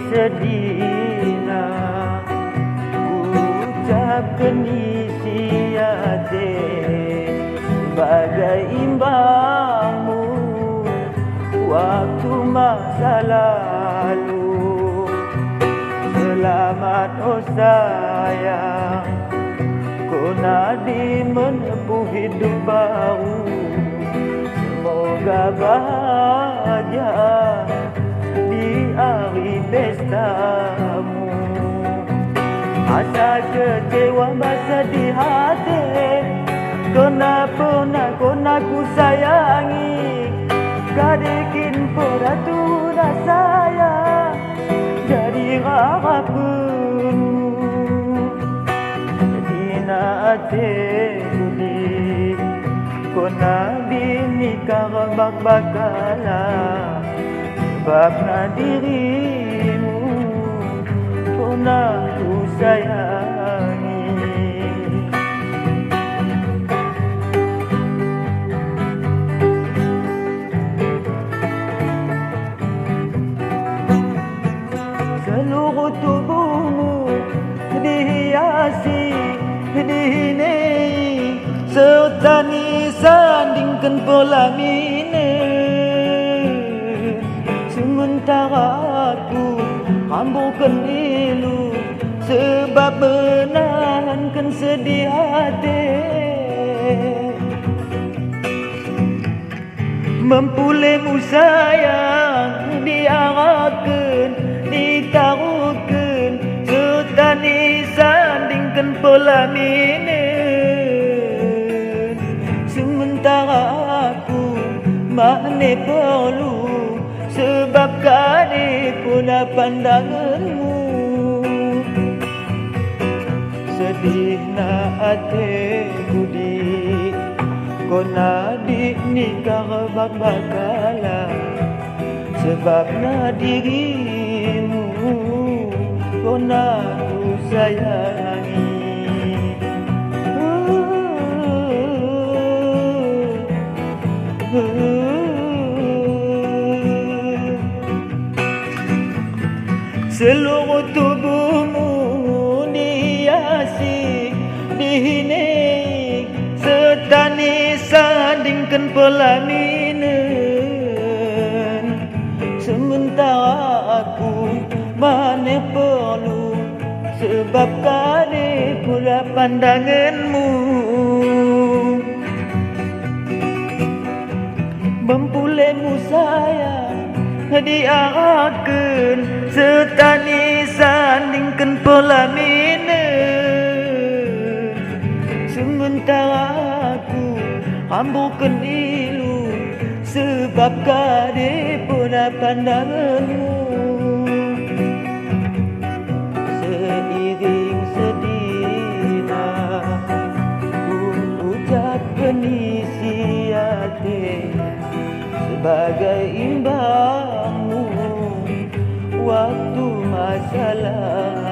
sedina ucapkan isi hati sebagai imbangmu waktu masa lalu. Selamat oh sayang, kau nadi menempuh hidup baru. Semoga bahagia di hari pestamu. Asa kecewa masa di hati, kenapa nak ku sayangi. Kadikin peratu dah sayang jadi harapanmu. Dina ate budi kona binikah bakala sebab na dirimu kona ku sayangi. Seluruh tubuhmu dihiasi dihinai serta disandingkan pelaminan. Sementara aku hamburkan ilu sebab menahankan sedih hati. Mempulemu sayang diarahkan ditaruhkan serta disandingkan pelaminan. Sementara aku mana perlu sebab kadi pula pandanganmu. Sedih na hati budi kona nikah bakala sebab na dirimu kona ku sayangi. Seluruh tubuhmu dihiasi dihinai serta disandingkan pelaminan. Sementara aku mana perlu sebab kadi pula pandanganmu. Mempulemu sayang diarahkan serta disandingkan pelaminan. Sementara aku hamburkan ilu sebab kadi pula pandanganmu. Seiring sedina ku ucapkan isi hati sebagai imbangmu waktu masa lalu.